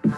Good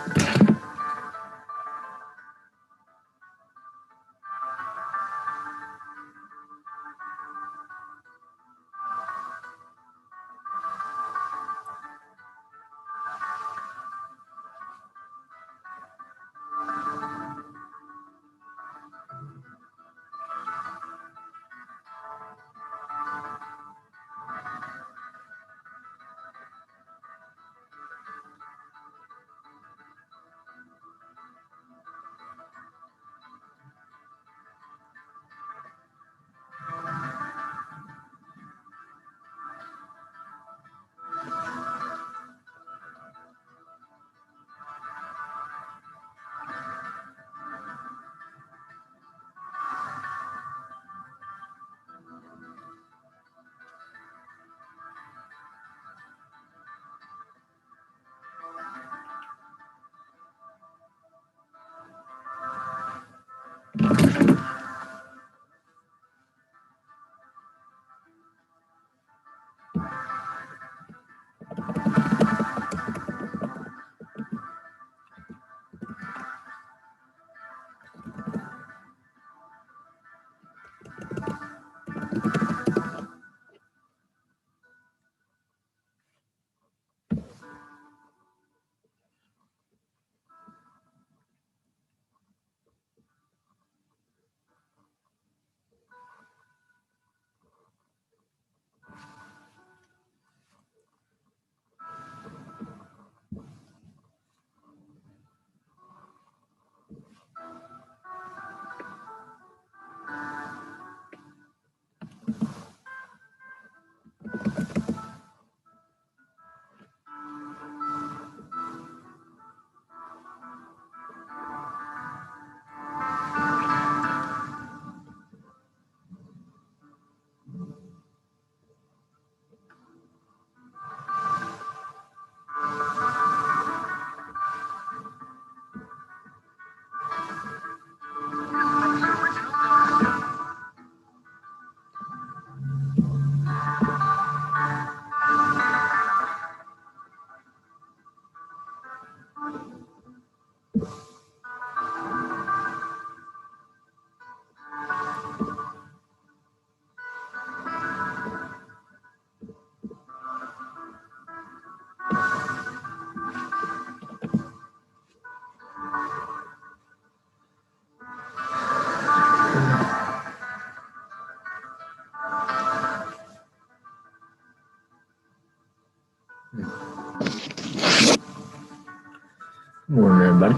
morning, everybody.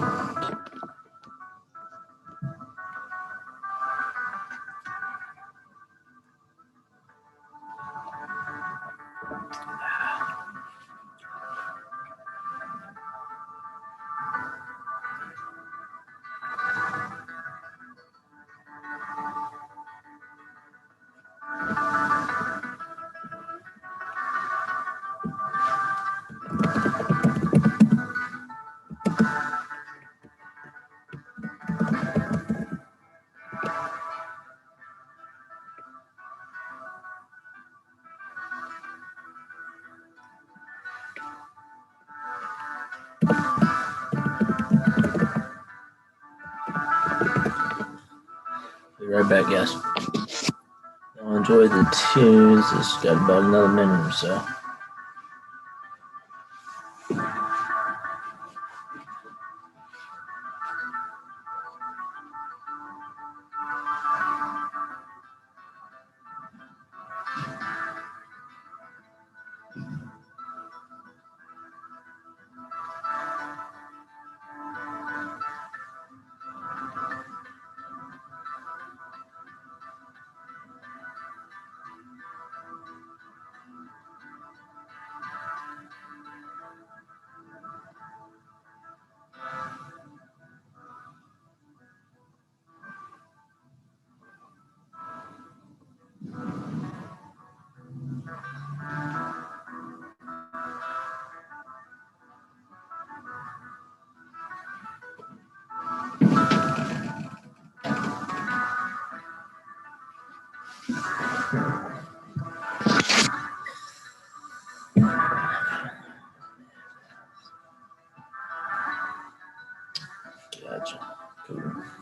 Be right back, guys. I'll enjoy the tunes. It's got about another minute or so.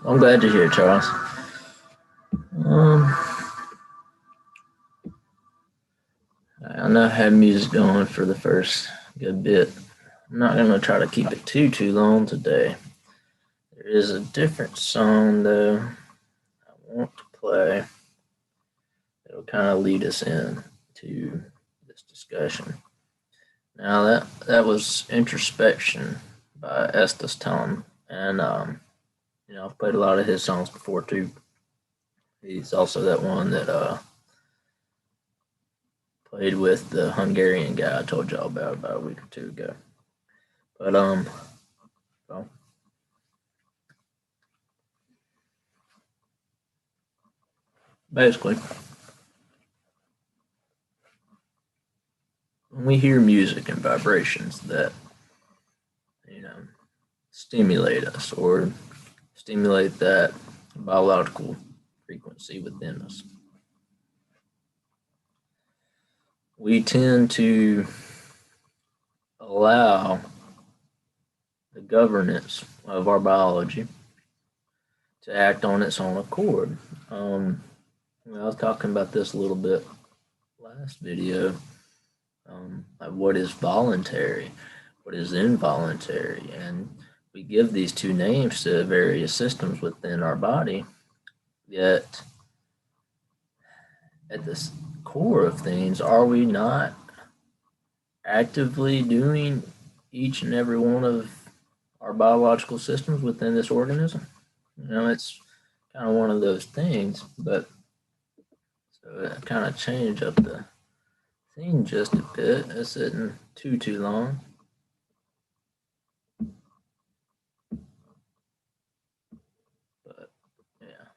I'm glad to hear it, Charles. I know I had music going for the first good bit. I'm not going to try to keep it too long today. There is a different song, though, I want to play. It'll kind of lead us in to this discussion. Now, that was Introspection by Estes Tom. And, I've played a lot of his songs before, too. He's also that one that played with the Hungarian guy I told y'all about a week or two ago. But well, basically, when we hear music and vibrations that stimulate us or stimulate that biological frequency within us, we tend to allow the governance of our biology to act on its own accord. I was talking about this a little bit last video, like what is voluntary, what is involuntary, and we give these two names to various systems within our body, yet at the core of things, are we not actively doing each and every one of our biological systems within this organism? It's kind of one of those things, but so it kind of change up the thing just a bit. It's sitting too long. But yeah.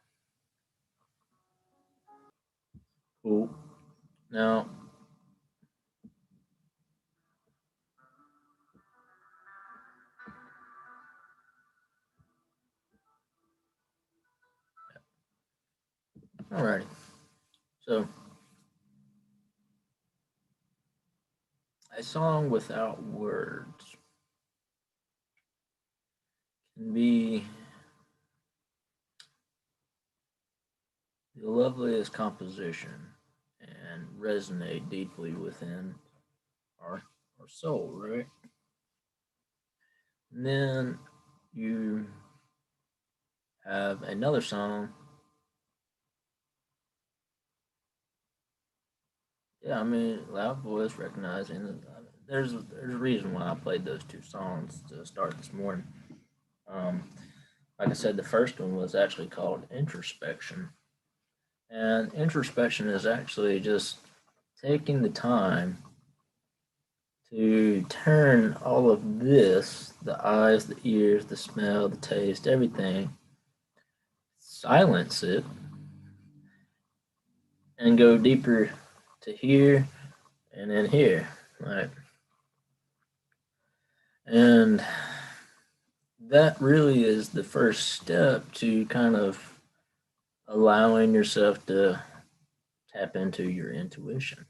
Cool. Now, alrighty. So, a song without words can be the loveliest composition and resonate deeply within our soul, right? And then you have another song. Yeah, I mean, loud voice, recognizing. There's a reason why I played those two songs to start this morning. Like I said, the first one was actually called Introspection. And introspection is actually just taking the time to turn all of this, the eyes, the ears, the smell, the taste, everything, silence it, and go deeper to here and then here, right? And that really is the first step to kind of allowing yourself to tap into your intuition.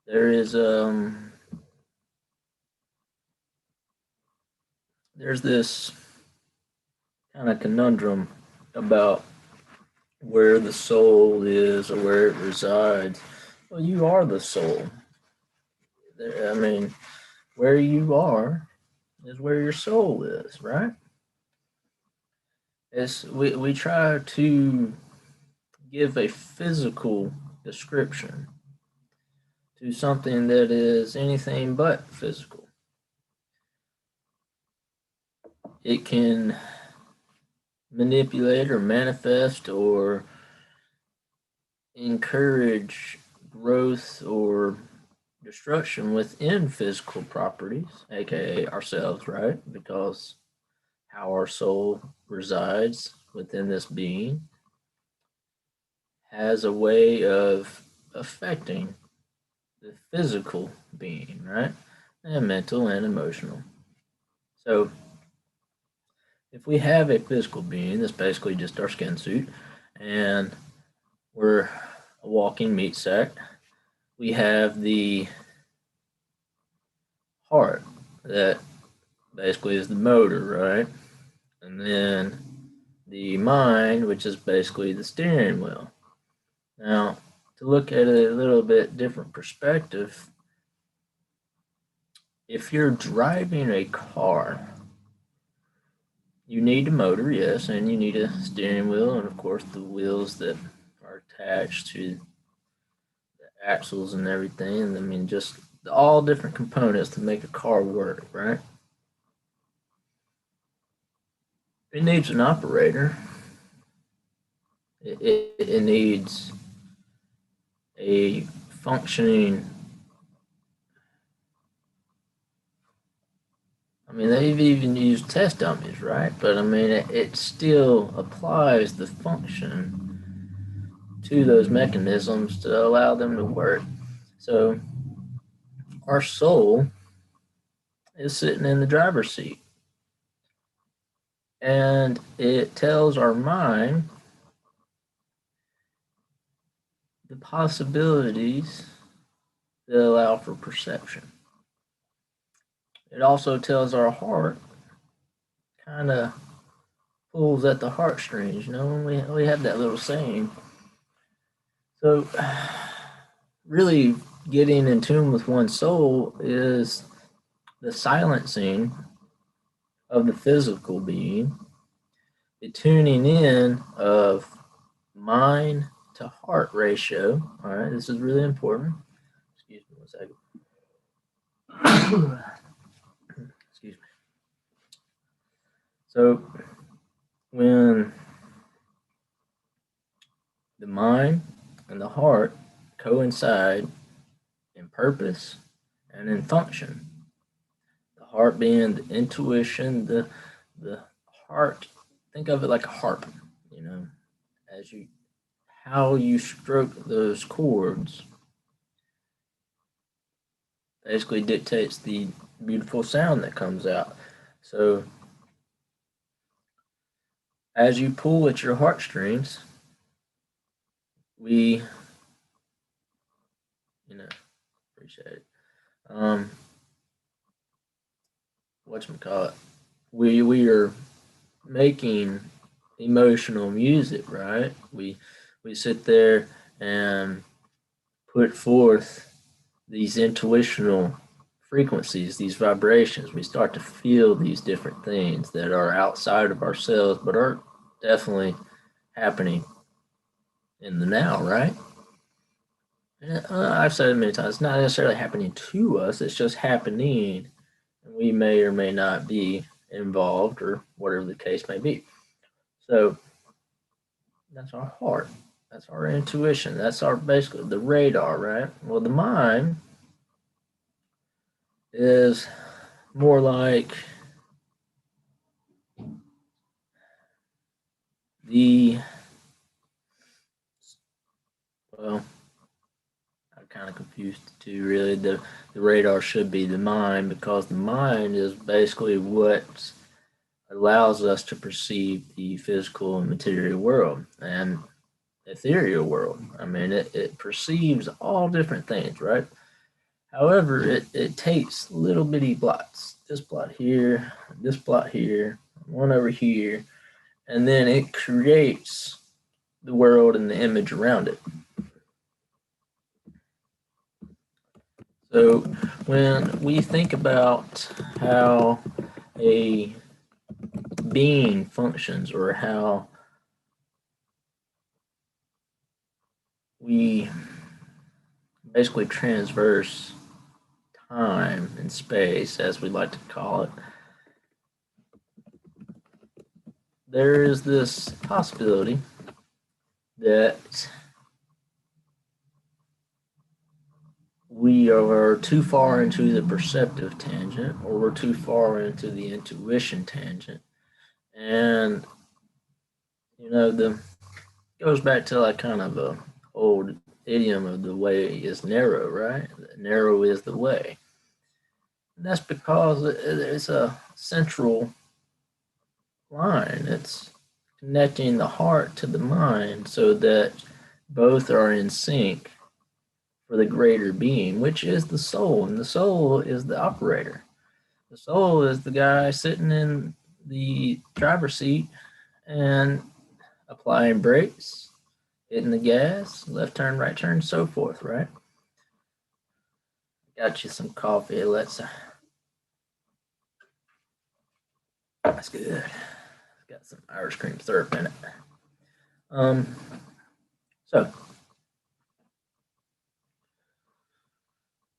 There is there's this kind of conundrum about where the soul is or where it resides. Well, you are the soul. I mean, where you are is where your soul is, right? We try to give a physical description to something that is anything but physical. It can manipulate or manifest or encourage growth or destruction within physical properties, aka ourselves, right? Because how our soul resides within this being has a way of affecting the physical being, right? And mental and emotional. So, if we have a physical being that's basically just our skin suit, and we're a walking meat sack, we have the heart that basically is the motor, right? And then the mind, which is basically the steering wheel. Now, to look at it a little bit different perspective, if you're driving a car, you need a motor, yes, and you need a steering wheel, and of course the wheels that are attached to the axles and everything. And I mean, just all different components to make a car work, right? It needs an operator. It needs a functioning. I mean, they've even used test dummies, right? But I mean, it still applies the function to those mechanisms to allow them to work. So our soul is sitting in the driver's seat, and it tells our mind the possibilities that allow for perception. It also tells our heart, kind of pulls at the heartstrings, you know, when we have that little saying. So, really getting in tune with one's soul is the silencing of the physical being, the tuning in of mind to heart ratio. All right, this is really important. Excuse me 1 second. Excuse me. So, when the mind and the heart coincide in purpose and in function, the heart being the intuition, the heart, think of it like a harp, you know, as you how you stroke those chords basically dictates the beautiful sound that comes out. So as you pull at your heartstrings, we, you know, appreciate it. Whatchamacallit, we are making emotional music, right? We sit there and put forth these intuitional frequencies, these vibrations. We start to feel these different things that are outside of ourselves, but are definitely happening in the now, right? And I've said it many times, it's not necessarily happening to us, it's just happening, and we may or may not be involved or whatever the case may be. So that's our heart. That's our intuition. That's our basically the radar, right? Well, the mind is more like the, well, I'm kind of confused too, really. The radar should be the mind, because the mind is basically what allows us to perceive the physical and material world and ethereal world. I mean, it perceives all different things, right? However, it takes little bitty blots, this blot here, one over here, and then it creates the world and the image around it. So when we think about how a being functions, or how we basically transverse time and space, as we like to call it, there is this possibility that we are too far into the perceptive tangent, or we're too far into the intuition tangent. And, you know, the goes back to like kind of a old idiom of the way is narrow, right? Narrow is the way. And that's because it's a central line. It's connecting the heart to the mind so that both are in sync for the greater being, which is the soul. And the soul is the operator. The soul is the guy sitting in the driver's seat, and applying brakes, hitting the gas, left turn, right turn, so forth, right? Got you some coffee. That's good. It's got some Irish cream syrup in it. So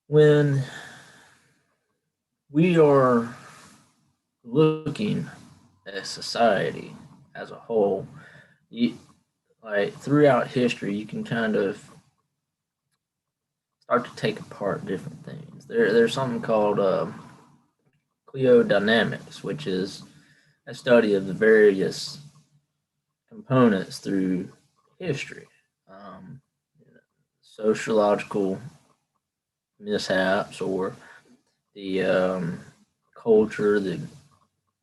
when we are looking at society as a whole, like throughout history, you can kind of start to take apart different things. There's something called cleodynamics, which is a study of the various components through history, um, sociological mishaps, or the culture, the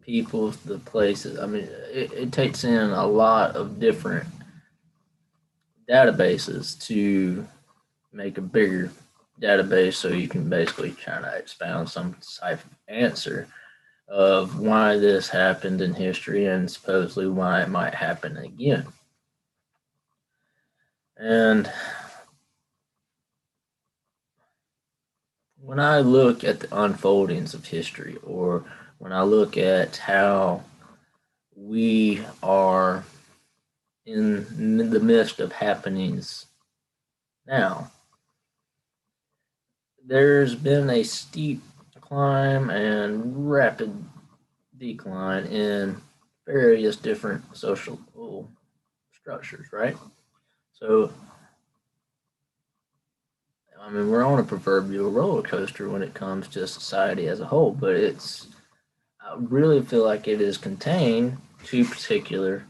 people, the places. I mean, it takes in a lot of different databases to make a bigger database, so you can basically try to expound some type of answer of why this happened in history and supposedly why it might happen again. And when I look at the unfoldings of history, or when I look at how we are in the midst of happenings now, there's been a steep climb and rapid decline in various different social structures, right? So, I mean, we're on a proverbial roller coaster when it comes to society as a whole, but I really feel like it is contained to particular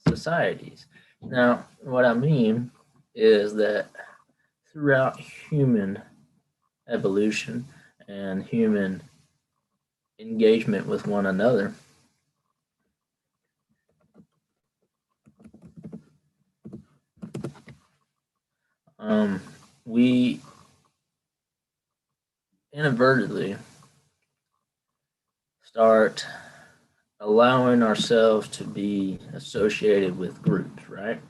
societies. Now, what I mean is that throughout human evolution and human engagement with one another, we inadvertently start allowing ourselves to be associated with groups, right?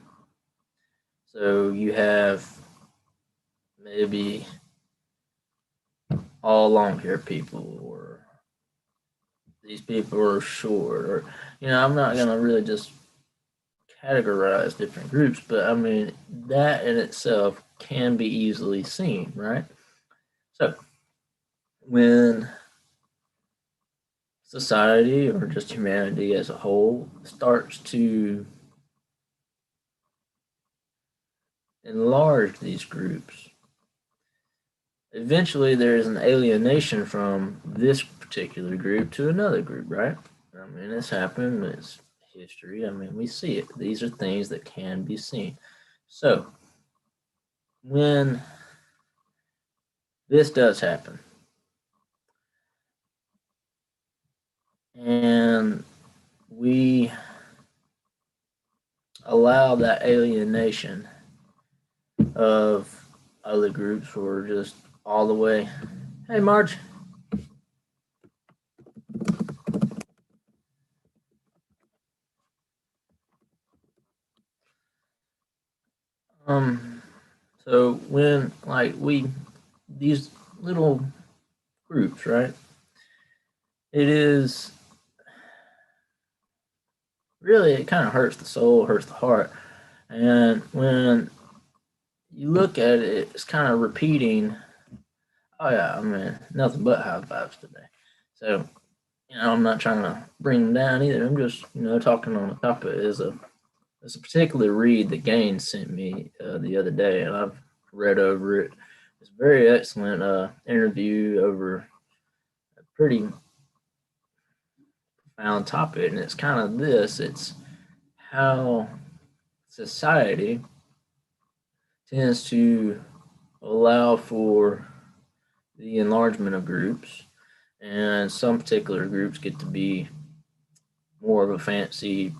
So you have maybe all long hair people, or these people are short, or, I'm not going to really just categorize different groups, but I mean, that in itself can be easily seen, right? So when society, or just humanity as a whole, starts to enlarge these groups, eventually there is an alienation from this particular group to another group, right? I mean, it's happened, it's history. I mean, we see it. These are things that can be seen. So when this does happen, and we allow that alienation of other groups, or just all the way. Hey, Marge. Um, so when these little groups, right? It is really, it kind of hurts the soul, hurts the heart, and when you look at it, it's kind of repeating. Oh yeah, I mean, nothing but high vibes today. So, I'm not trying to bring them down either. I'm just, talking on the topic. There's a particular read that Gaines sent me the other day, and I've read over it. It's a very excellent interview over a pretty profound topic, and it's kind of this. It's how society tends to allow for the enlargement of groups, and some particular groups get to be more of a fancy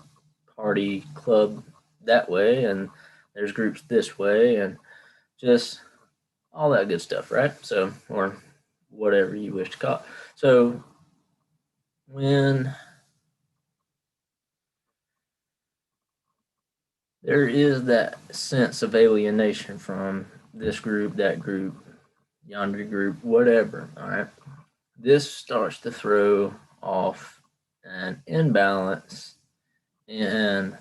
party club that way, and there's groups this way, and just all that good stuff, right? So, or whatever you wish to call it. So, when there is that sense of alienation from this group, that group, yonder group, whatever. All right. This starts to throw off an imbalance in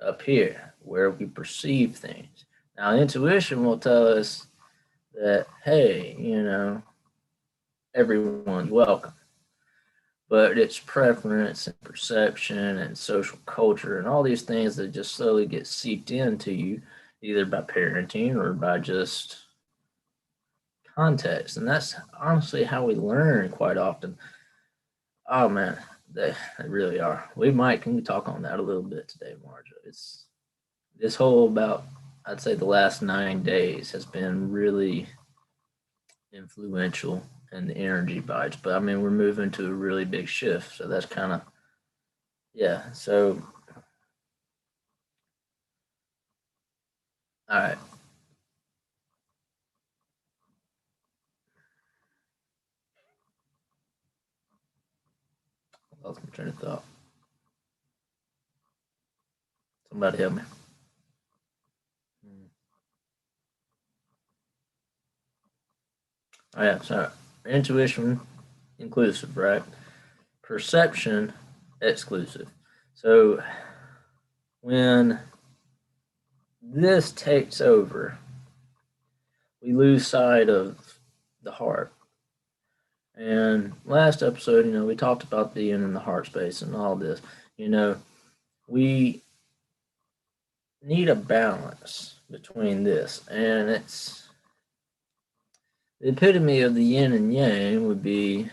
up here where we perceive things. Now, intuition will tell us that, hey, everyone's welcome. But it's preference and perception and social culture and all these things that just slowly get seeped into you, either by parenting or by just context. And that's honestly how we learn quite often. Oh man, they really are. Can we talk on that a little bit today, Marjo? It's this whole about, I'd say the last 9 days has been really influential in the energy bites. But I mean, we're moving to a really big shift. So that's kind of, yeah. So, all right. I lost my train of thought. Somebody help me. Oh, yeah. So, intuition, inclusive, right? Perception, exclusive. So, when this takes over, we lose sight of the heart. And last episode, we talked about the yin and the heart space and all this. We need a balance between this. And it's the epitome of the yin and yang would be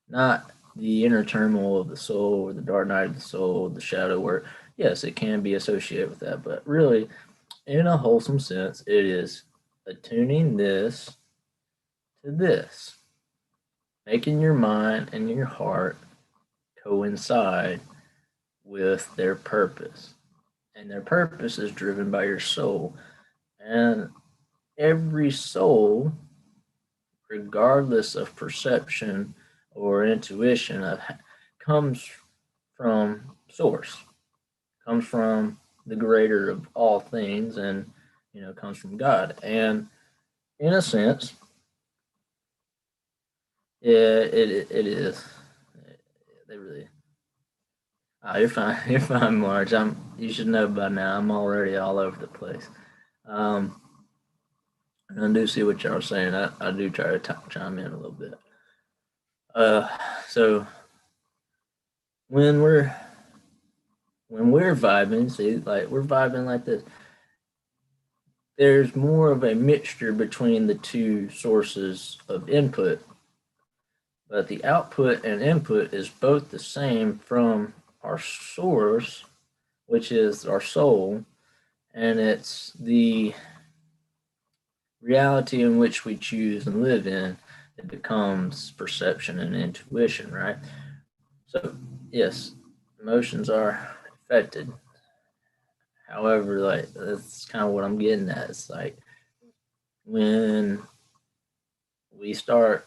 not the inner turmoil of the soul or the dark night of the soul, the shadow work. Yes, it can be associated with that, but really, in a wholesome sense, it is attuning this to this, making your mind and your heart coincide with their purpose. And their purpose is driven by your soul. And every soul, regardless of perception or intuition, comes from source, comes from the greater of all things, and comes from God. And in a sense, it is. They really. Oh, you're fine. You're fine, Marge. You should know by now. I'm already all over the place. Um, I do see what y'all are saying. I do try to chime in a little bit. So when we're vibing, see, like we're vibing like this. There's more of a mixture between the two sources of input, but the output and input is both the same from our source, which is our soul, and it's the reality in which we choose and live in. It becomes perception and intuition, right? So, yes, emotions are affected. However, like that's kind of what I'm getting at. It's like when we start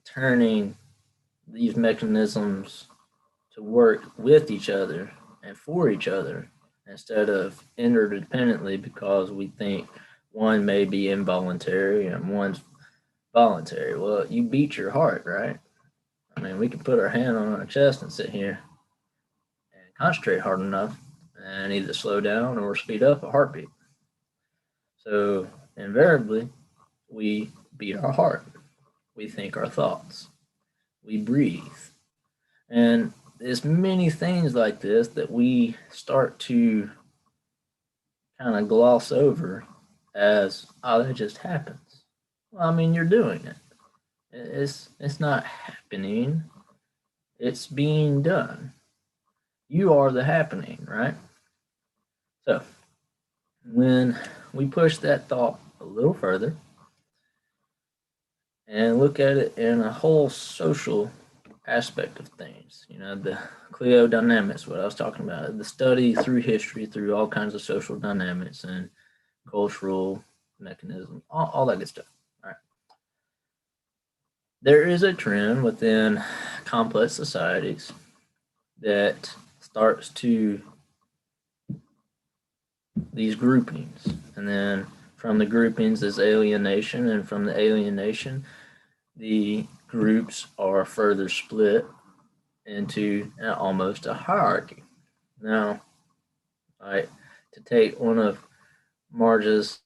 turning these mechanisms to work with each other and for each other instead of interdependently because we think one may be involuntary and one's voluntary. Well, you beat your heart, right? I mean, we can put our hand on our chest and sit here and concentrate hard enough and either slow down or speed up a heartbeat. So, invariably, we beat our heart. We think our thoughts. We breathe. And there's many things like this that we start to kind of gloss over as, oh, that just happens. Well, I mean, you're doing it. It's not happening. It's being done. You are the happening, right? So when we push that thought a little further and look at it in a whole social aspect of things, the Clio dynamics, what I was talking about, the study through history, through all kinds of social dynamics and cultural mechanisms, all that good stuff. All right. There is a trend within complex societies that starts to these groupings. And then from the groupings is alienation, and from the alienation, the groups are further split into almost a hierarchy. Now, to take one of Marge's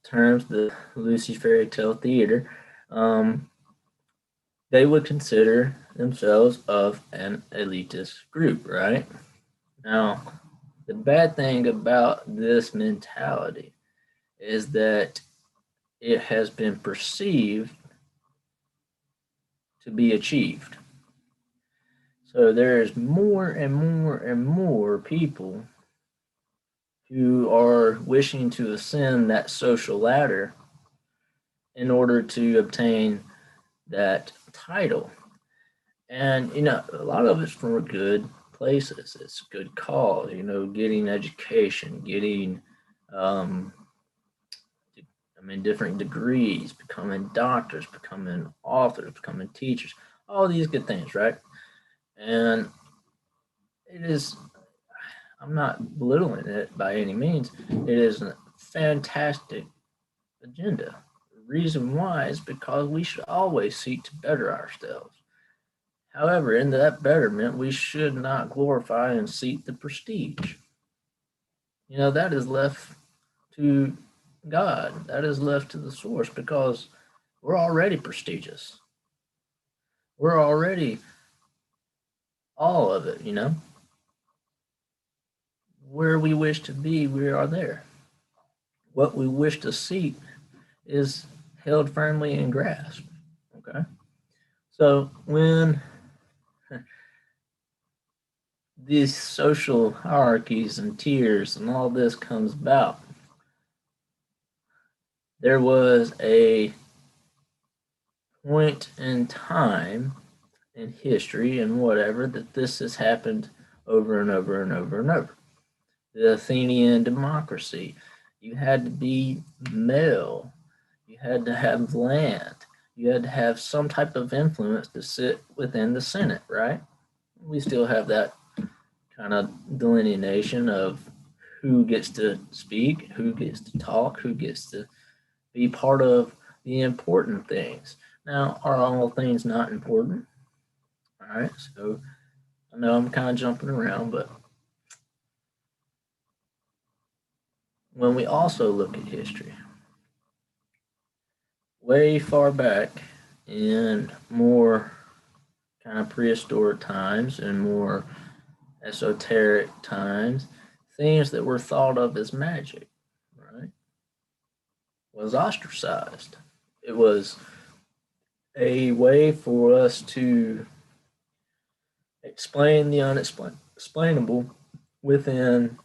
terms, the Lucy Fairy Tale Theater, they would consider themselves of an elitist group, right? Now, the bad thing about this mentality is that it has been perceived to be achieved. So there's more and more and more people who are wishing to ascend that social ladder in order to obtain that title. And, a lot of it's for good places. It's a good cause, getting education, getting, different degrees, becoming doctors, becoming authors, becoming teachers, all these good things, right? And it is, I'm not belittling it by any means. It is a fantastic agenda. The reason why is because we should always seek to better ourselves. However, in that betterment, we should not glorify and seek the prestige. That is left to God. That is left to the source, because we're already prestigious. We're already all of it, Where we wish to be, we are there. What we wish to seek is held firmly in grasp. Okay? So when these social hierarchies and tiers and all this comes about, there was a point in time in history and whatever that this has happened over and over and over and over. The Athenian democracy, you had to be male, you had to have land, you had to have some type of influence to sit within the Senate, right? We still have that kind of delineation of who gets to speak, who gets to talk, who gets to be part of the important things. Now, are all things not important? All right, so I know I'm kind of jumping around, but when we also look at history, way far back in more kind of prehistoric times and more esoteric times, things that were thought of as magic, right, was ostracized. It was a way for us to explain the unexplainable within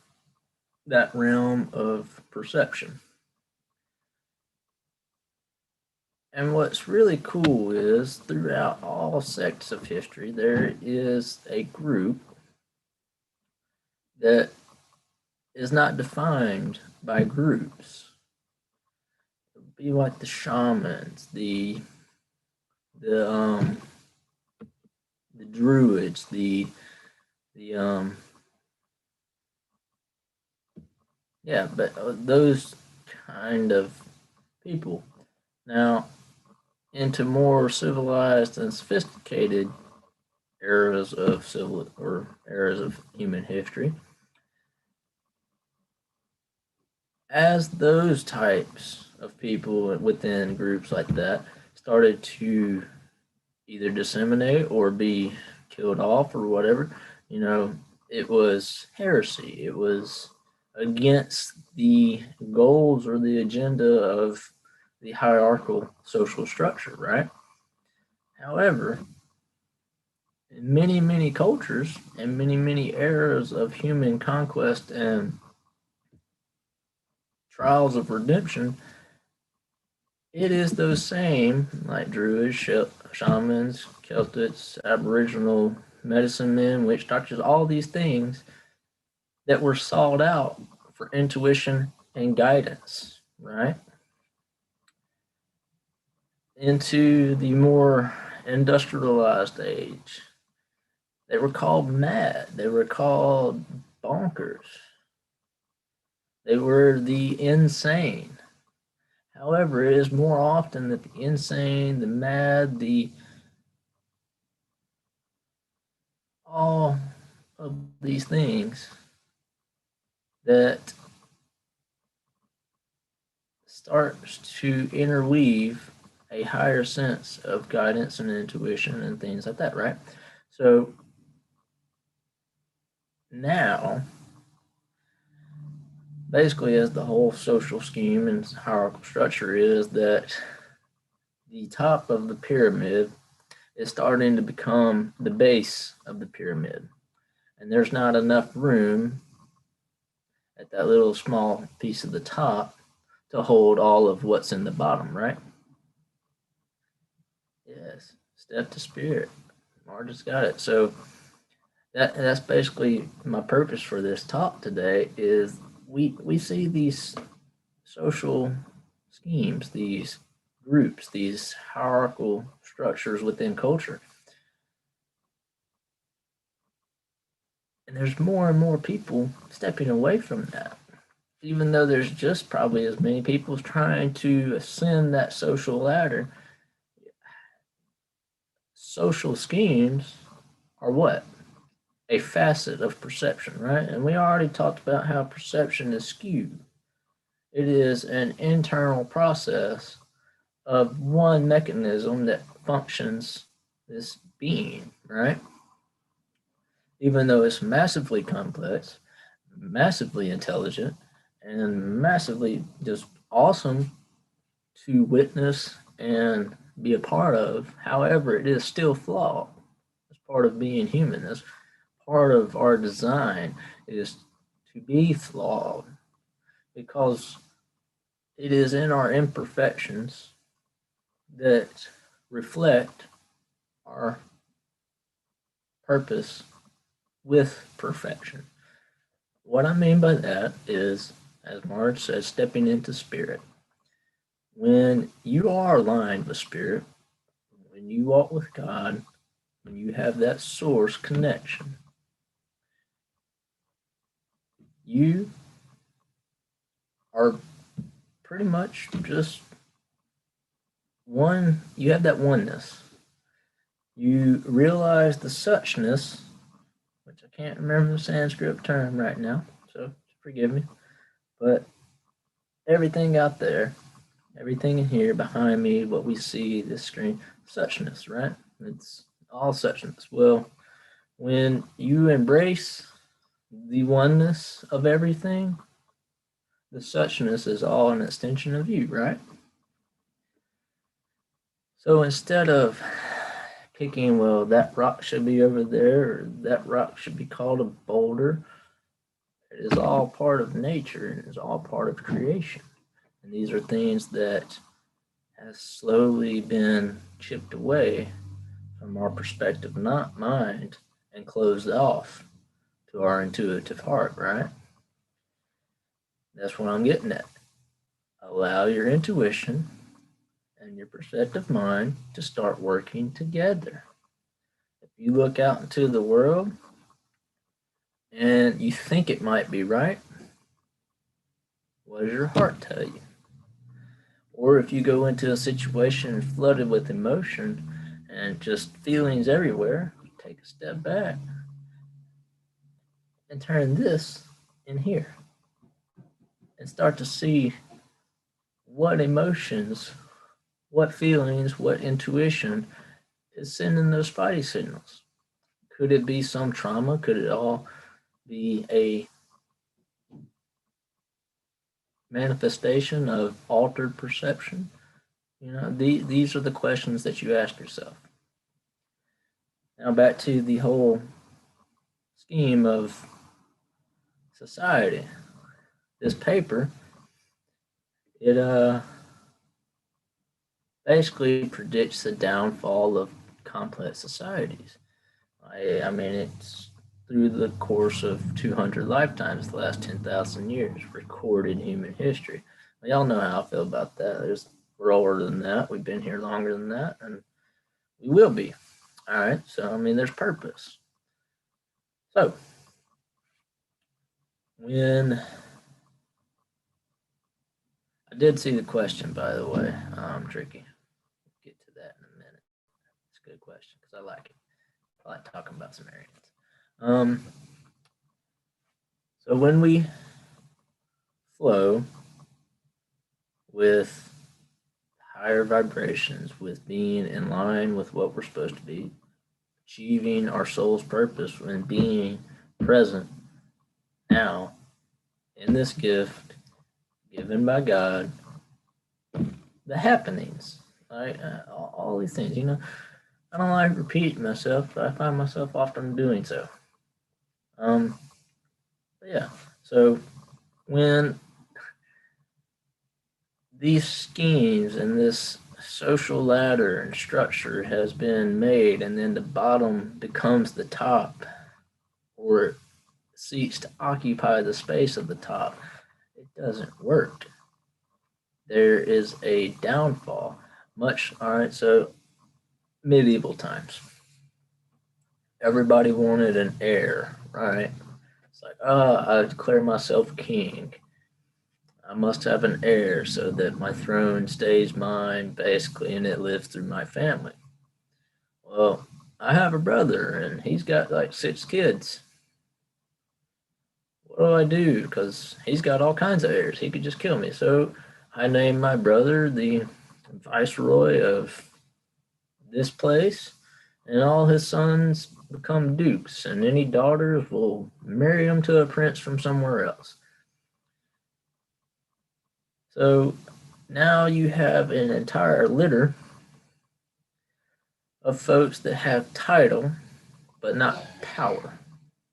that realm of perception. And what's really cool is throughout all sects of history, there is a group that is not defined by groups. It would be like the shamans, the the druids, the yeah, but those kind of people. Now, into more civilized and sophisticated eras of human history, as those types of people within groups like that started to either disseminate or be killed off or whatever, it was heresy. It was against the goals or the agenda of the hierarchical social structure, right? However, in many, many cultures and many, many eras of human conquest and trials of redemption, it is those same, like druids, shamans, Celtics, Aboriginal medicine men, witch doctors, all these things that were sought out for intuition and guidance, right? Into the more industrialized age, they were called mad. They were called bonkers. They were the insane. However, it is more often that the insane, the mad, the all of these things that starts to interweave a higher sense of guidance and intuition and things like that, right? So now, basically, as the whole social scheme and hierarchical structure is, that the top of the pyramid is starting to become the base of the pyramid. And there's not enough room at that little small piece of the top to hold all of what's in the bottom, right? Yes, step to spirit. Margaret's got it. So that's basically my purpose for this talk today. Is we see these social schemes, these groups, these hierarchical structures within culture, and there's more and more people stepping away from that. Even though there's just probably as many people trying to ascend that social ladder, social schemes are what? A facet of perception, right? And we already talked about how perception is skewed. It is an internal process of one mechanism that functions this being, right? Even though it's massively complex, massively intelligent, and massively just awesome to witness and be a part of. However, it is still flawed. It's part of being human. That's part of our design is to be flawed because it is in our imperfections that reflect our purpose with perfection. What I mean by that is, as Marge says, stepping into spirit. When you are aligned with spirit, when you walk with God, when you have that source connection, you are pretty much just one, you have that oneness. You realize the suchness, which I can't remember the Sanskrit term right now, so forgive me, but everything out there, everything in here behind me, what we see, this screen, suchness, right? It's all suchness. Well, when you embrace the oneness of everything, the suchness is all an extension of you, right? So instead of picking, well, that rock should be over there, or that rock should be called a boulder, it is all part of nature and is all part of creation. And these are things that has slowly been chipped away from our perspective, not mind, and closed off to our intuitive heart, right? That's what I'm getting at. Allow your intuition and your perceptive mind to start working together. If you look out into the world and you think it might be right, what does your heart tell you? Or if you go into a situation flooded with emotion and just feelings everywhere, take a step back and turn this in here and start to see what emotions, what feelings, what intuition is sending those spidey signals. Could it be some trauma? Could it all be a manifestation of altered perception? You know, these are the questions that you ask yourself. Now back to the whole scheme of society. This paper, it basically predicts the downfall of complex societies. I mean, it's through the course of 200 lifetimes, the last 10,000 years, recorded human history. Y'all know how I feel about that. We're older than that. We've been here longer than that, and we will be. All right. So, I mean, there's purpose. So, when I did see the question, by the way, Tricky. We'll get to that in a minute. It's a good question because I like it. I like talking about Sumerians. Um, so when we flow with higher vibrations, with being in line with what we're supposed to be, achieving our soul's purpose, and being present now in this gift given by God, the happenings, right? All these things, I don't like repeating myself, but I find myself often doing so. But yeah, so when these schemes and this social ladder and structure has been made, and then the bottom becomes the top, or it seeks to occupy the space of the top, it doesn't work. There is a downfall. All right, so medieval times, everybody wanted an heir, right? It's like, I declare myself king. I must have an heir so that my throne stays mine, basically, and it lives through my family. Well, I have a brother, and he's got like 6 kids. What do I do? Because he's got all kinds of heirs. He could just kill me. So I named my brother the viceroy of this place, and all his sons become dukes, and any daughters will marry him to a prince from somewhere else. So now you have an entire litter of folks that have title but not power,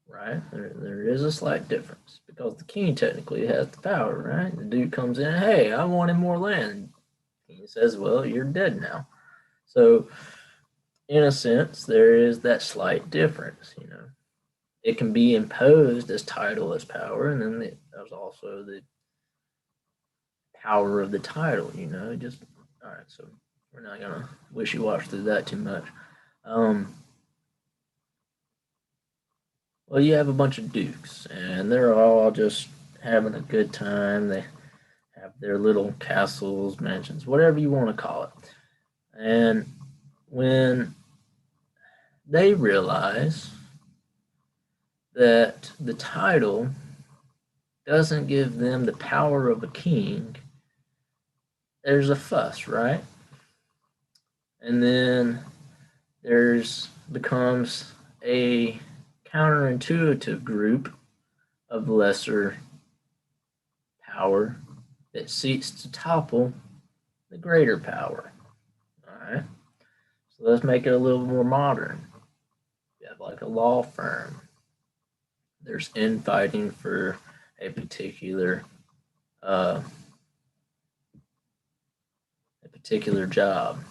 right? There is a slight difference because the king technically has the power, right? The dude comes in, hey, I wanted more land. He says, well, you're dead now. So, in a sense, there is that slight difference, It can be imposed as title as power, and then there's also the power of the title, Just all right, so we're not gonna wishy-wash through that too much. Well, you have a bunch of dukes, and they're all just having a good time. They have their little castles, mansions, whatever you want to call it. And when they realize that the title doesn't give them the power of a king, there's a fuss, right? And then there's becomes a counterintuitive group of lesser power that seeks to topple the greater power. All right. So let's make it a little more modern. You have like a law firm. There's infighting for a particular job.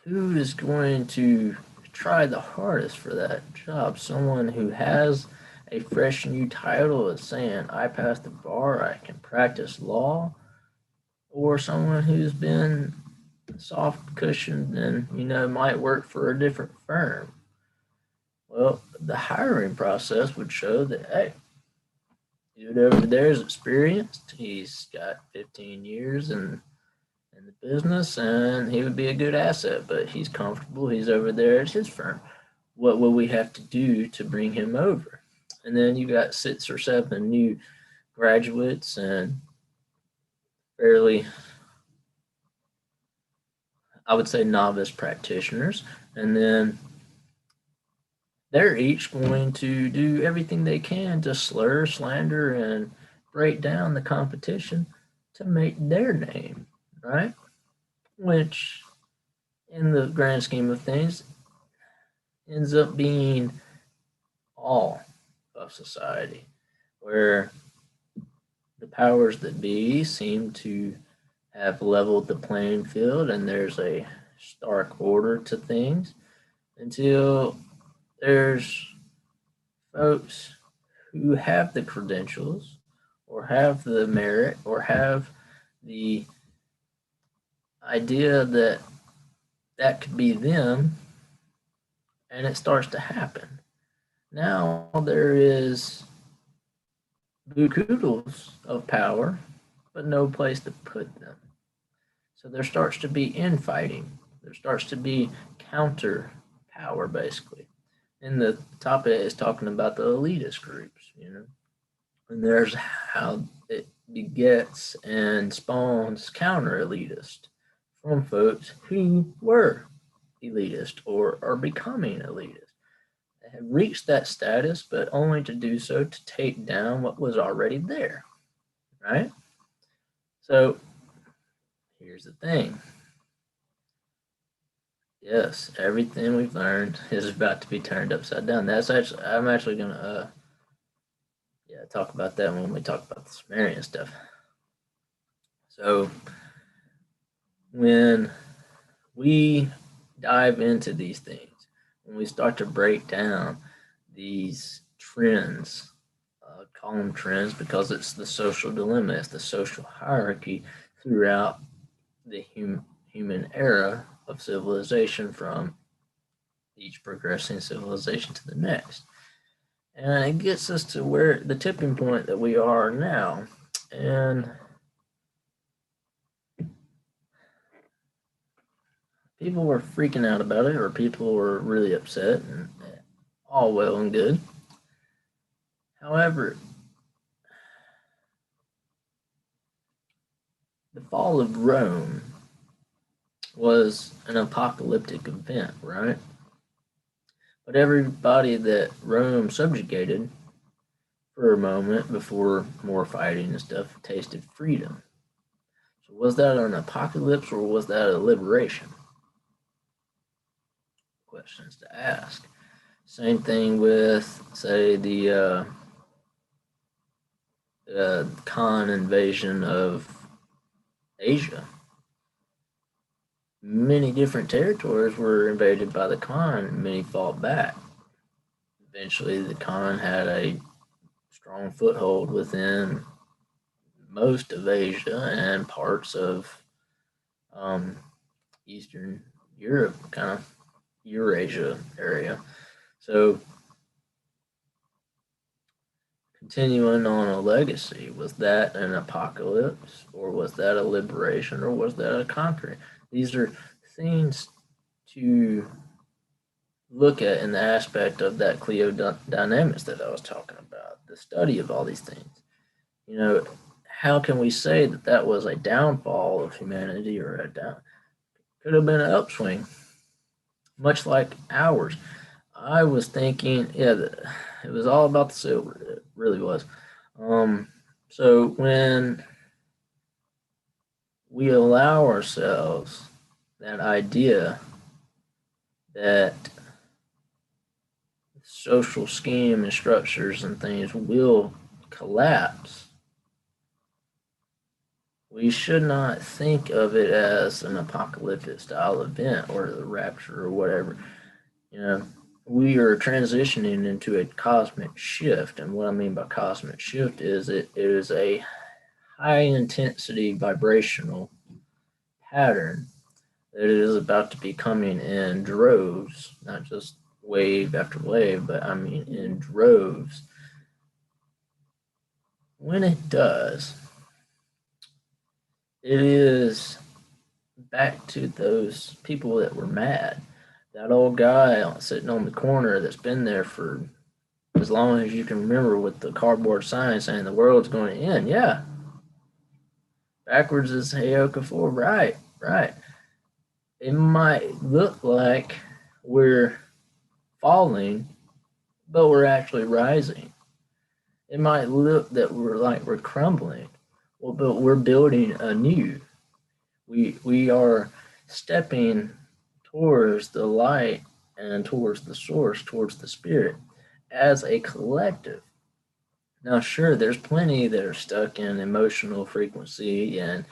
Who is going to try the hardest for that job? Someone who has a fresh new title is saying, I passed the bar, I can practice law, or someone who's been soft cushioned and, might work for a different firm. Well, the hiring process would show that, hey, dude over there is experienced. He's got 15 years in the business, and he would be a good asset, but he's comfortable. He's over there at his firm. What will we have to do to bring him over? And then you got 6 or 7 new graduates and fairly, I would say, novice practitioners. And then they're each going to do everything they can to slur, slander, and break down the competition to make their name, right? Which, in the grand scheme of things, ends up being all of society, where the powers that be seem to have leveled the playing field and there's a stark order to things until there's folks who have the credentials or have the merit or have the idea that that could be them, and it starts to happen. now there is bukudos of power, but no place to put them. So there starts to be infighting. There starts to be counter power, basically. And the top of it is talking about the elitist groups, and there's how it begets and spawns counter elitist from folks who were elitist or are becoming elitist. They have reached that status, but only to do so to take down what was already there, right? So here's the thing. Yes, everything we've learned is about to be turned upside down. I'm actually gonna talk about that when we talk about the Sumerian stuff. So when we dive into these things, when we start to break down these trends, call them trends because it's the social dilemma, it's the social hierarchy throughout the human era of civilization, from each progressing civilization to the next. And it gets us to where the tipping point that we are now. And people were freaking out about it, or people were really upset, and all well and good. However, the fall of Rome was an apocalyptic event, right? But everybody that Rome subjugated for a moment before more fighting and stuff tasted freedom. So was that an apocalypse or was that a liberation? Questions to ask. Same thing with, say, the Khan invasion of Asia. Many different territories were invaded by the Khan, and many fought back. Eventually, the Khan had a strong foothold within most of Asia and parts of Eastern Europe, kind of Eurasia area. So, continuing on a legacy, was that an apocalypse, or was that a liberation, or was that a conquering? These are things to look at in the aspect of that cleodynamics that I was talking about, the study of all these things. How can we say that that was a downfall of humanity, or could have been an upswing, much like ours? I was thinking, it was all about the silver. It really was. So when we allow ourselves that idea that social scheme and structures and things will collapse, we should not think of it as an apocalyptic style event or the rapture or whatever. We are transitioning into a cosmic shift. And what I mean by cosmic shift is it is a high intensity vibrational pattern that is about to be coming in droves, not just wave after wave, but I mean in droves. When it does, it is back to those people that were mad. That old guy sitting on the corner that's been there for as long as you can remember, with the cardboard sign saying the world's going to end. Yeah. Backwards is Heyoka forward. Right. It might look like we're falling, but we're actually rising. It might look that we're crumbling, but we're building anew. We are stepping towards the light and towards the source, towards the spirit, as a collective. Now, sure, there's plenty that are stuck in emotional frequency and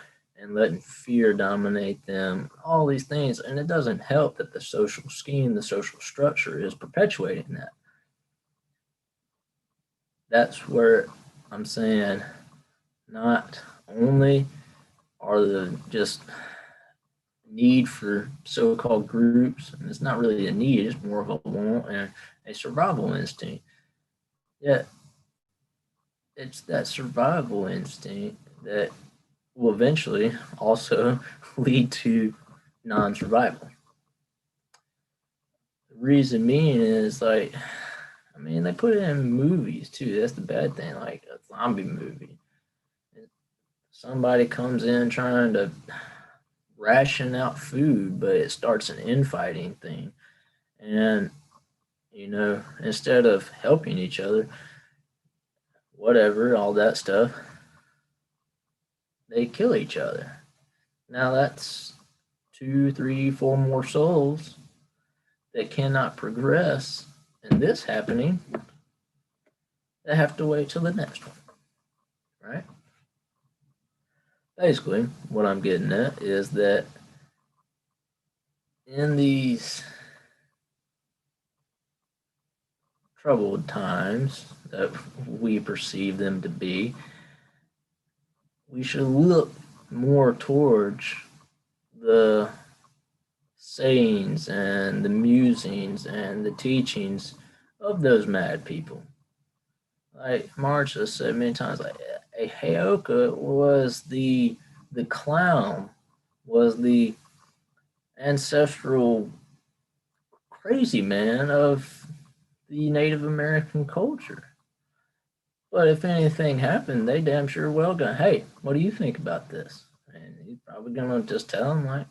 letting fear dominate them, all these things, and it doesn't help that the social scheme, the social structure is perpetuating that. That's where I'm saying not only are the just need for so-called groups, and it's not really a need, it's more of a want and a survival instinct. Yet it's that survival instinct that will eventually also lead to non-survival. The reason being is like, I mean, they put it in movies too. That's the bad thing, like a zombie movie. Somebody comes in trying to ration out food, but it starts an infighting thing. And, instead of helping each other, whatever, all that stuff, they kill each other. Now that's two, three, four more souls that cannot progress in this happening. They have to wait till the next one, right? Basically, what I'm getting at is that in these troubled times that we perceive them to be, we should look more towards the sayings and the musings and the teachings of those mad people. Like March has said many times, like a Heyoka was the clown, was the ancestral crazy man of the Native American culture. But if anything happened, they damn sure well gonna, hey, what do you think about this? And he's probably gonna just tell them, like,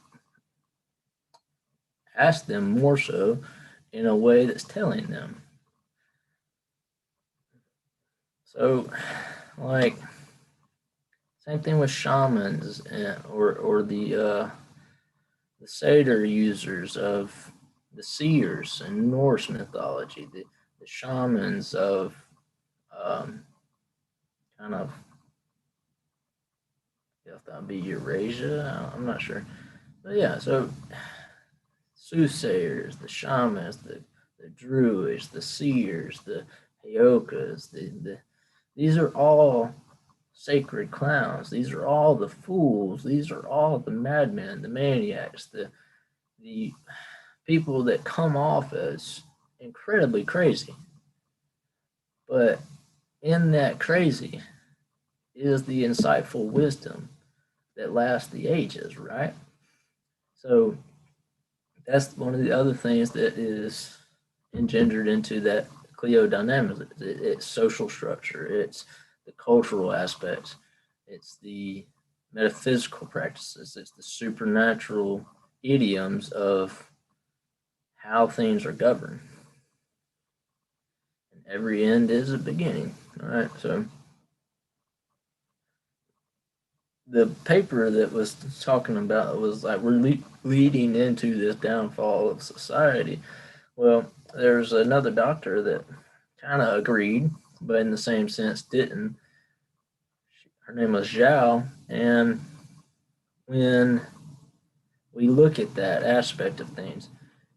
ask them more so in a way that's telling them. So, like, same thing with shamans or the satyr users of the seers in Norse mythology, the shamans of kind of, if that would be Eurasia, I'm not sure. But yeah, so soothsayers, the shamans, the druids, the seers, the heyokas, these are all sacred clowns. These are all the fools. These are all the madmen, the maniacs, the people that come off as incredibly crazy. But in that crazy is the insightful wisdom that lasts the ages, right? So that's one of the other things that is engendered into that Clio dynamics. It's social structure, it's the cultural aspects, it's the metaphysical practices, it's the supernatural idioms of how things are governed. And every end is a beginning. All right, so the paper that was talking about was like we're leading into this downfall of society. Well, there's another doctor that kind of agreed, but in the same sense didn't. Her name was Zhao, and when we look at that aspect of things,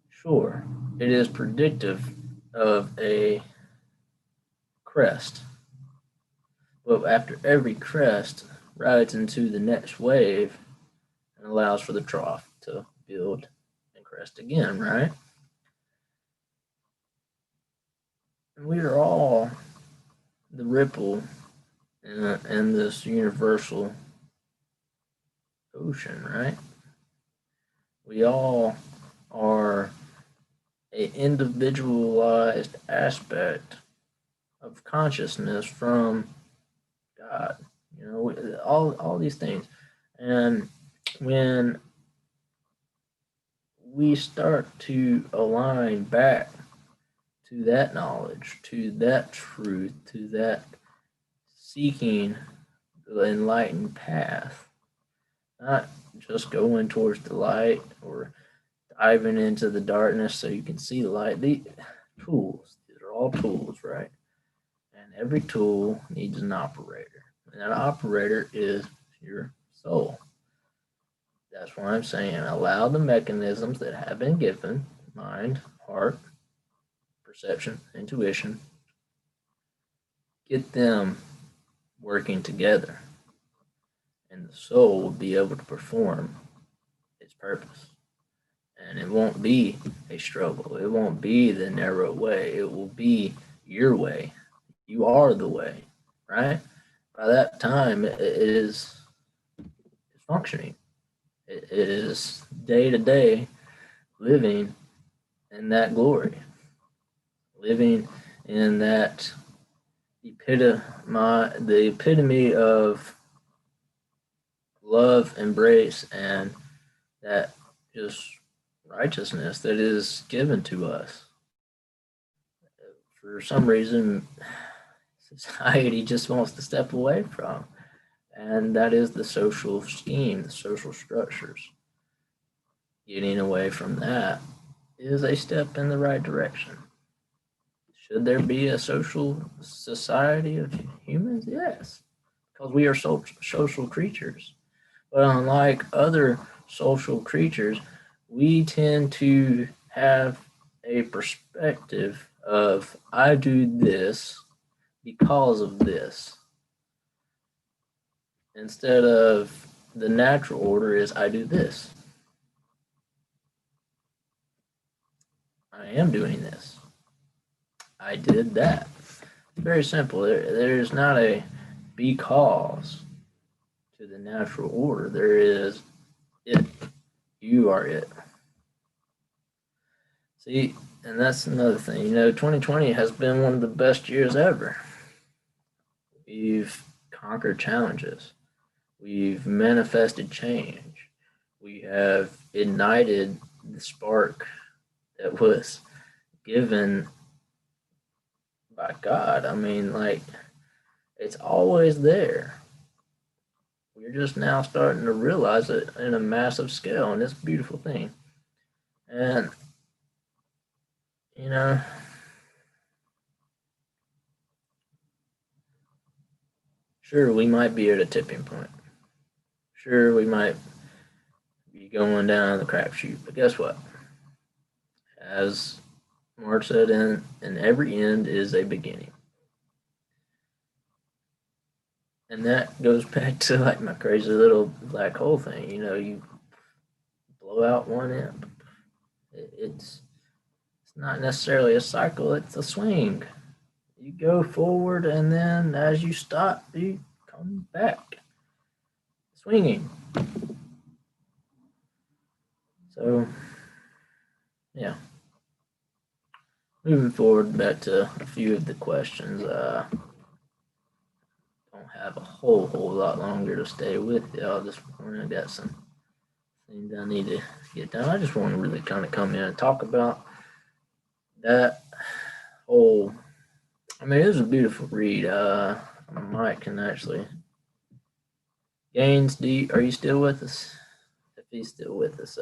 sure, it is predictive of a crest, but after every crest rides into the next wave and allows for the trough to build and crest again, right? And we are all the ripple in this universal ocean, right? We all are a individualized aspect of consciousness from God. All these things. And when we start to align back to that knowledge, to that truth, to that seeking the enlightened path, not just going towards the light or diving into the darkness so you can see the light. These are all tools, right? And every tool needs an operator. And that operator is your soul. That's why I'm saying allow the mechanisms that have been given, mind, heart, perception, intuition, get them working together. And the soul will be able to perform its purpose. And it won't be a struggle. It won't be the narrow way. It will be your way, You are the way, right? By that time, it is functioning. It is day to day living in that glory, living in that the epitome of love, embrace, and that just righteousness that is given to us. For some reason, society just wants to step away from, and that is the social scheme, the social structures. Getting away from that is a step in the right direction. Should there be a social society of humans? Yes, because we are social creatures. But unlike other social creatures, we tend to have a perspective of I do this because of this, instead of the natural order is I do this. I am doing this. I did that. Very simple. There's not a because to the natural order. There is it. You are it. See, and that's another thing. 2020 has been one of the best years ever. We've conquered challenges. We've manifested change. We have ignited the spark that was given by God. I mean, like, it's always there. We're just now starting to realize it in a massive scale, and it's a beautiful thing. And, sure, we might be at a tipping point. Sure, we might be going down the crapshoot, but guess what? As Mark said, in every end is a beginning. And that goes back to like my crazy little black hole thing. You blow out one end. It's not necessarily a cycle, it's a swing. You go forward, and then as you stop, you come back swinging. So, yeah. Moving forward back to a few of the questions. Don't have a whole lot longer to stay with y'all this morning. I got some things I need to get done. I just want to really kind of come in and talk about that whole. I mean, it was a beautiful read. Mike can actually. Gaines, are you still with us? If he's still with us,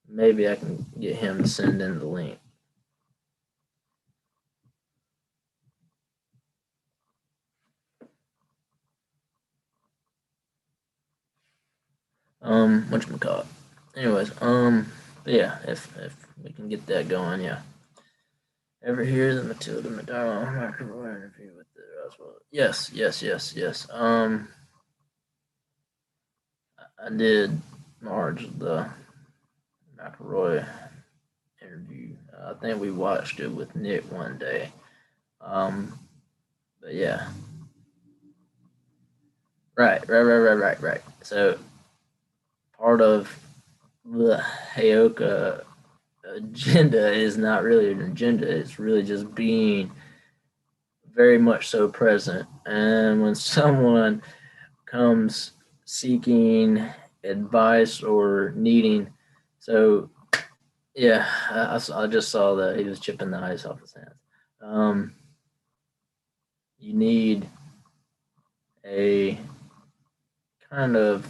maybe I can get him to send in the link. Whatchamacallit. Anyways, yeah, if we can get that going, yeah. Ever hear the Matilda McDonald McElroy interview with the Roswell? Yes. I did Marge the McElroy interview. I think we watched it with Nick one day. But yeah. Right. So part of the Heyoka agenda is not really an agenda. It's really just being very much so present. And when someone comes seeking advice or needing, so yeah, I just saw that he was chipping the ice off his hands. You need a kind of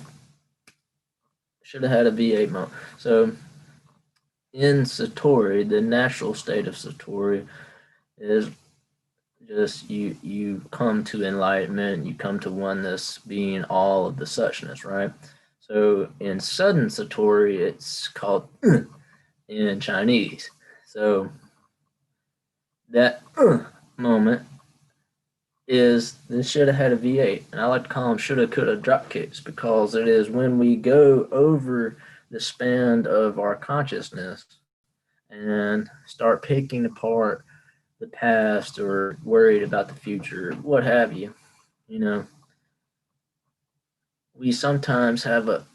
should have had a V8 mode. So in Satori, the natural state of Satori is just you come to enlightenment, you come to oneness, being all of the suchness, right? So in sudden Satori, it's called in Chinese. So that moment is this should have had a V8, and I like to call them shoulda, coulda, drop kicks, because it is when we go over the span of our consciousness and start picking apart the past or worried about the future, what have you. You know, we sometimes have a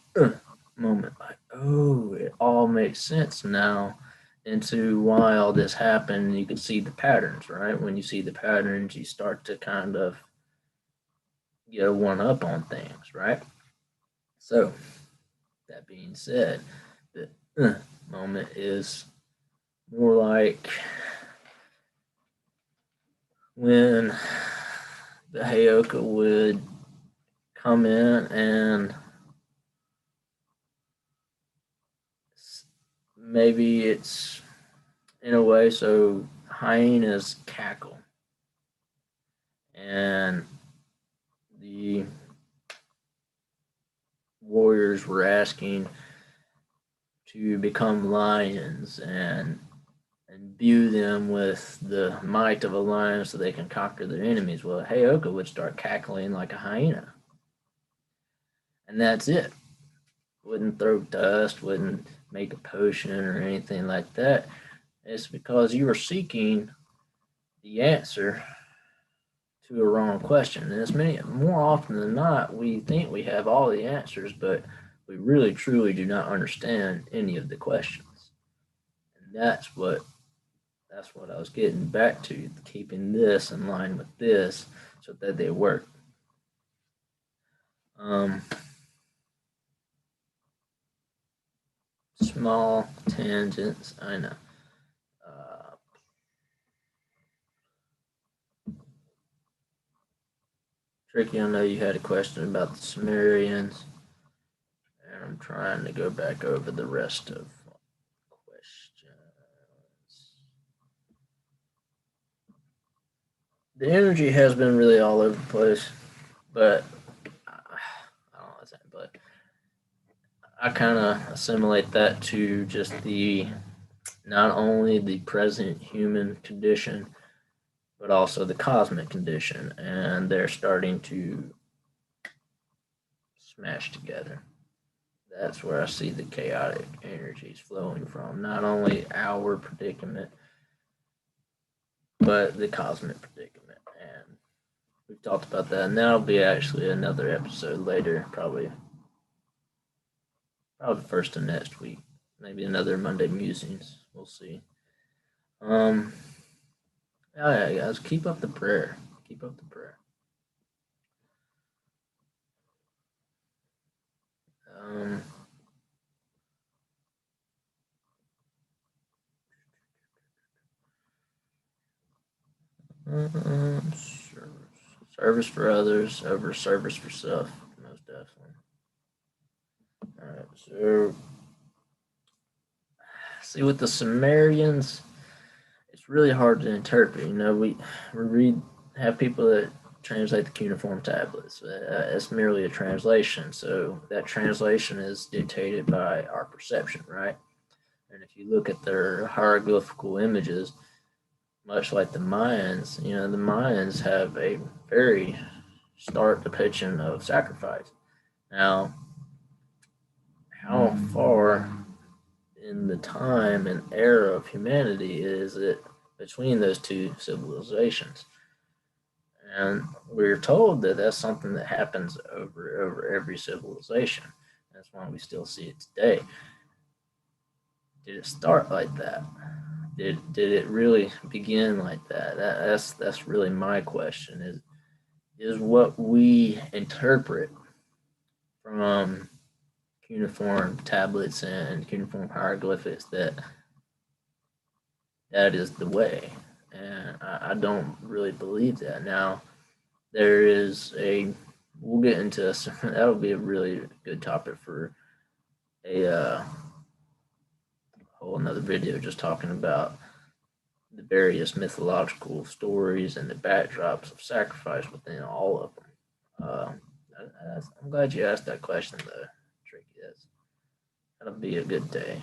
moment like, oh, it all makes sense now into why all this happened. You can see the patterns, right? When you see the patterns, you start to kind of get a one up on things, right? So, that being said, the moment is more like when the Heyoka would come in and maybe it's in a way so hyenas cackle and the warriors were asking to become lions and imbue them with the might of a lion so they can conquer their enemies. Well, Heyoka would start cackling like a hyena. And that's it. Wouldn't throw dust, wouldn't make a potion or anything like that. It's because you were seeking the answer to a wrong question. And it's more often than not, we think we have all the answers, but we really truly do not understand any of the questions. And that's what I was getting back to, keeping this in line with this so that they work. Small tangents, I know. Tricky, I know you had a question about the Sumerians, and I'm trying to go back over the rest of questions. The energy has been really all over the place, but I don't know what's that, but I kind of assimilate that to just the not only the present human condition, but also the cosmic condition, and they're starting to smash together. That's where I see the chaotic energies flowing from. Not only our predicament, but the cosmic predicament. And we've talked about that, and that'll be actually another episode later, probably the first of next week. Maybe another Monday musings. We'll see. Oh yeah, guys, keep up the prayer. Keep up the prayer. Service for others over service for self, most definitely. All right, so see with the Sumerians, it's really hard to interpret. You know, we have people that translate the cuneiform tablets. It's merely a translation, so that translation is dictated by our perception, right? And if you look at their hieroglyphical images, much like the Mayans, you know, the Mayans have a very stark depiction of sacrifice. Now, how far in the time and era of humanity is it between those two civilizations? And we're told that that's something that happens over every civilization. That's why we still see it today. Did it start like that? Did it really begin like that? That's really my question. Is what we interpret from cuneiform tablets and cuneiform hieroglyphics that is the way? And I don't really believe that. Now, there is we'll get into that'll be a really good topic for a whole another video just talking about the various mythological stories and the backdrops of sacrifice within all of them. I'm glad you asked that question, though, Tricky. That'll be a good day.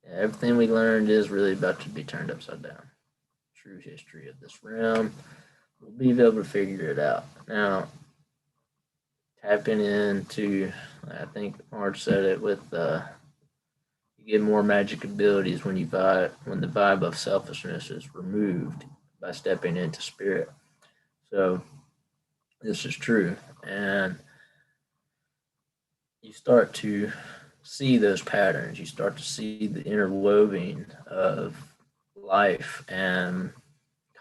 Yeah, everything we learned is really about to be turned upside down. True history of this realm. We'll be able to figure it out. Now, tapping into, I think Marge said it with, you You get more magic abilities when the vibe of selfishness is removed by stepping into spirit. So this is true, and you start to see those patterns. You start to see the interwoven of life and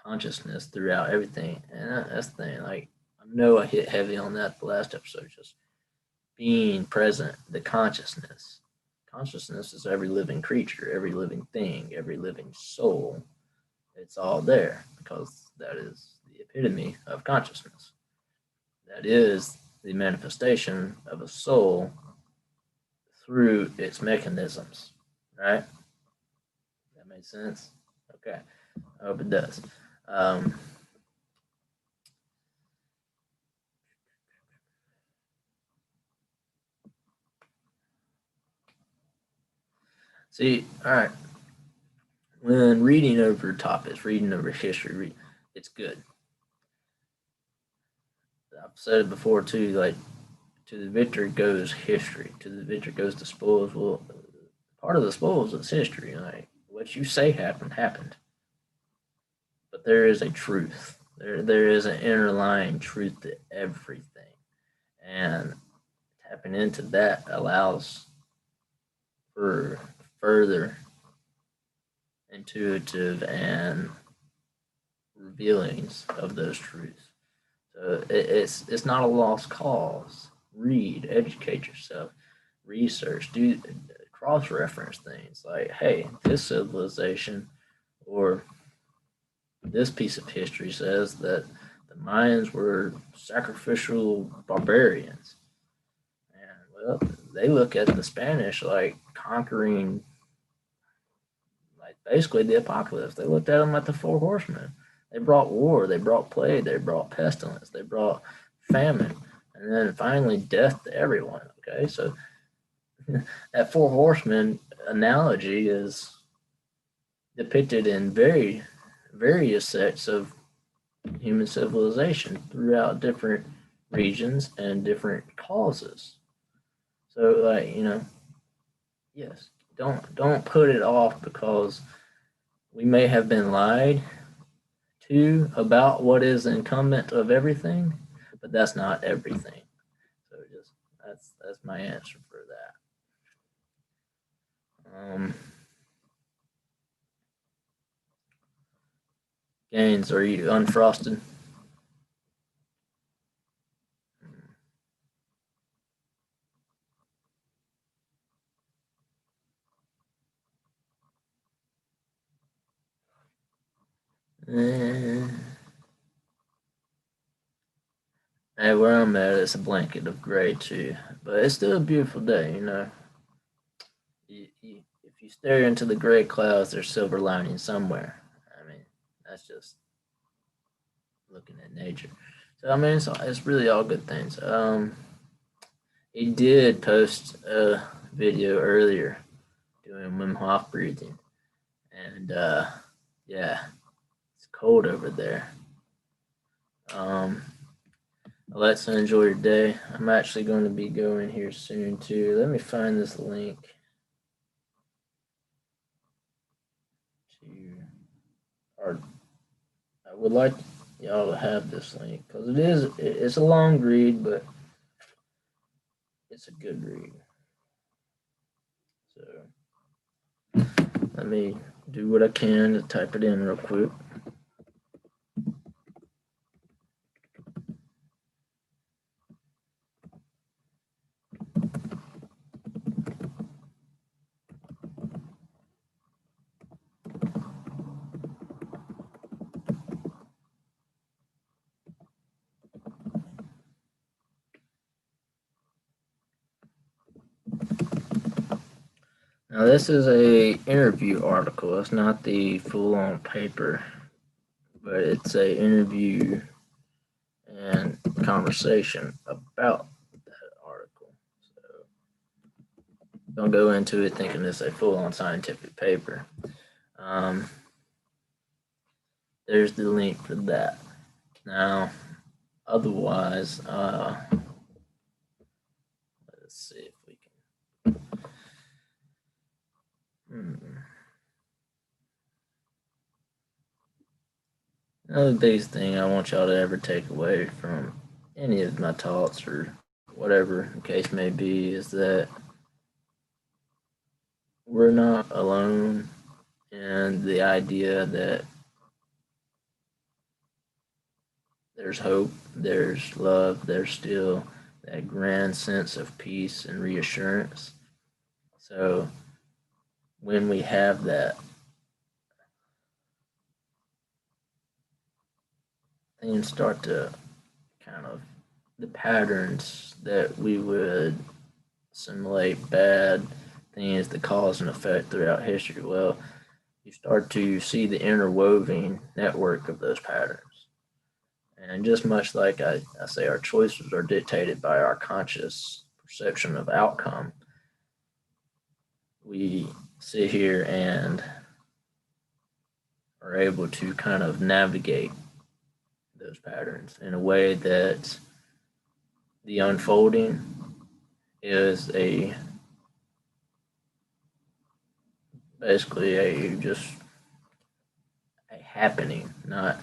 consciousness throughout everything. And that's the thing. Like, I know I hit heavy on that the last episode, just being present, the consciousness. Consciousness is every living creature, every living thing, every living soul. It's all there because that is the epitome of consciousness. That is the manifestation of a soul through its mechanisms, right? That makes sense? Okay. I hope it does. See, all right. When reading over topics, reading over history, it's good. I've said it before too. Like, to the victor goes history. To the victor goes the spoils. Well, part of the spoils is history. Like, what you say happened. But there is a truth. There is an underlying truth to everything, and tapping into that allows for further intuitive and revealings of those truths. So it's not a lost cause. Read, educate yourself, research, do cross reference things like, hey, this civilization or this piece of history says that the Mayans were sacrificial barbarians. And well, they look at the Spanish like conquering, like basically the apocalypse. They looked at them like the four horsemen. They brought war, they brought plague, they brought pestilence, they brought famine, and then finally death to everyone. Okay, so that four horsemen analogy is depicted in various sects of human civilization throughout different regions and different causes. So, like, yes, don't put it off because we may have been lied to about what is incumbent of everything, but that's not everything. So just that's my answer for that. Gains, are you unfrosted? Eh. Hey, where I'm at, it's a blanket of gray too, but it's still a beautiful day. If you stare into the gray clouds, there's silver lining somewhere. I mean, that's just looking at nature. So I mean, it's really all good things. He did post a video earlier doing Wim Hof breathing, and yeah, it's cold over there. Let's enjoy your day. I'm actually going to be going here soon too. Let me find this link to our. I would like y'all to have this link because it's a long read, but it's a good read. So let me do what I can to type it in real quick. Now this is a interview article. It's not the full-on paper, but it's a interview and conversation about that article. So don't go into it thinking it's a full-on scientific paper. There's the link for that. Now, otherwise, let's see if we can. Another biggest thing I want y'all to ever take away from any of my thoughts or whatever the case may be is that we're not alone in the idea that there's hope, there's love, there's still that grand sense of peace and reassurance. So when we have that, things start to kind of, the patterns that we would simulate bad things, the cause and effect throughout history, well, you start to see the interwoven network of those patterns. And just much like I say, our choices are dictated by our conscious perception of outcome. We sit here and are able to kind of navigate those patterns in a way that the unfolding is basically just a happening, not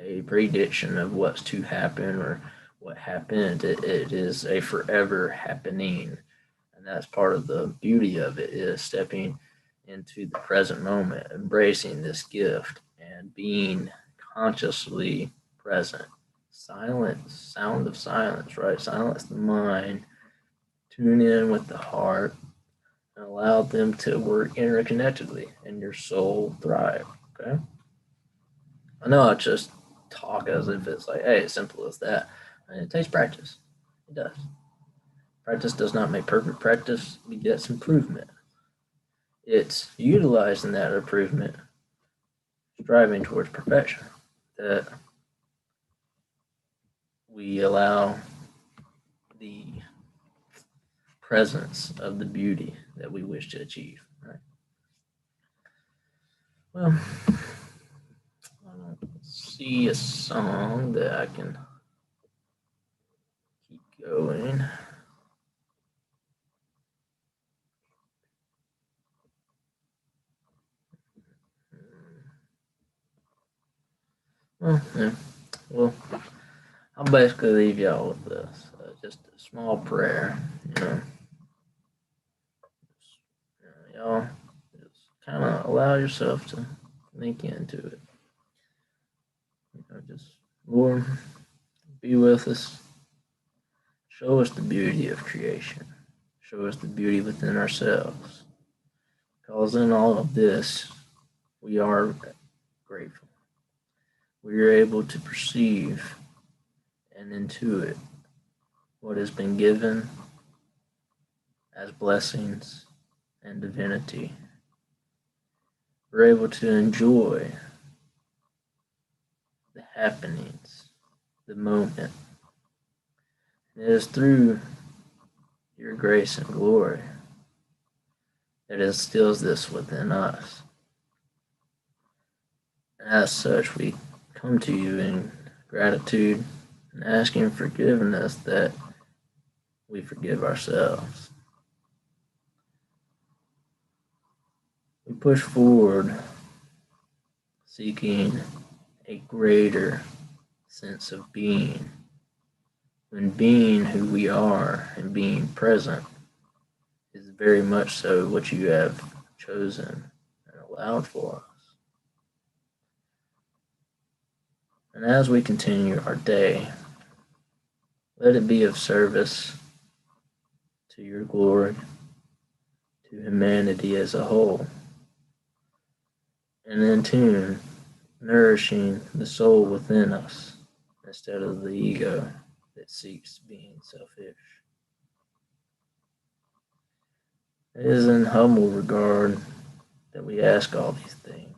a prediction of what's to happen or what happened. It is a forever happening, and that's part of the beauty of it, is stepping into the present moment, embracing this gift, and being consciously present. Silence, sound of silence, right? Silence the mind, tune in with the heart, and allow them to work interconnectedly, and your soul thrive. Okay. I know I just talk as if it's like, hey, it's simple as that. And it takes practice. It does. Practice does not make perfect. Practice begets improvement. It's utilizing that improvement, striving towards perfection, that we allow the presence of the beauty that we wish to achieve. Right? Well, I don't see a song that I can keep going. Well, yeah. Well, I'll basically leave y'all with this. Just a small prayer, you know. Y'all just kind of allow yourself to think into it. You know, just, Lord, be with us. Show us the beauty of creation. Show us the beauty within ourselves. Because in all of this, we are grateful. We are able to perceive and intuit what has been given as blessings and divinity. We're able to enjoy the happenings, the moment. And it is through your grace and glory that instills this within us. And as such, we come to you in gratitude and asking forgiveness that we forgive ourselves. We push forward seeking a greater sense of being, when being who we are and being present is very much so what you have chosen and allowed for us. And as we continue our day, let it be of service to your glory, to humanity as a whole, and in tune, nourishing the soul within us instead of the ego that seeks being selfish. It is in humble regard that we ask all these things,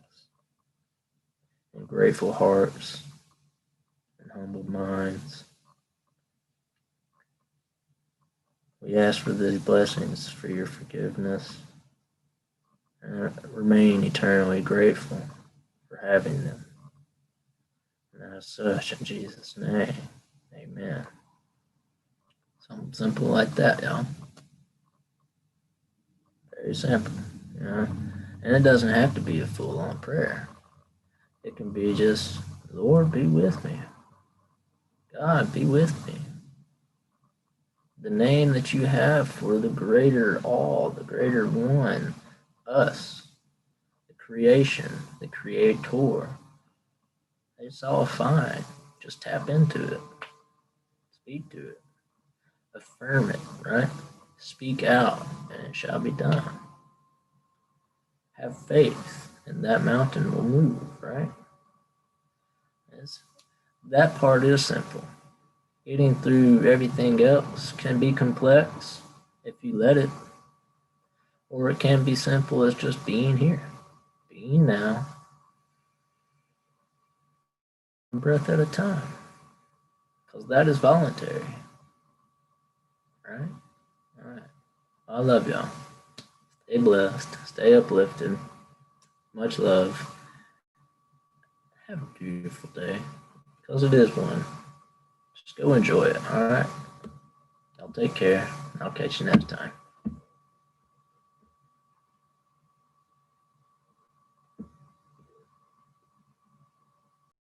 in grateful hearts and humble minds. We ask for these blessings, for your forgiveness, and remain eternally grateful for having them. And as such, in Jesus' name, amen. Something simple like that, y'all. Very simple, you know. And it doesn't have to be a full-on prayer. It can be just, Lord, be with me. God, be with me. The name that you have for the greater all, the greater one, us, the creation, the creator. It's all fine. Just tap into it. Speak to it. Affirm it, right? Speak out, and it shall be done. Have faith, and that mountain will move, right? That part is simple. Getting through everything else can be complex if you let it, or it can be simple as just being here, being now, one breath at a time, because that is voluntary, right? All right. I love y'all. Stay blessed. Stay uplifted. Much love. Have a beautiful day, because it is one. Just go enjoy it, all right? Y'all take care. I'll catch you next time.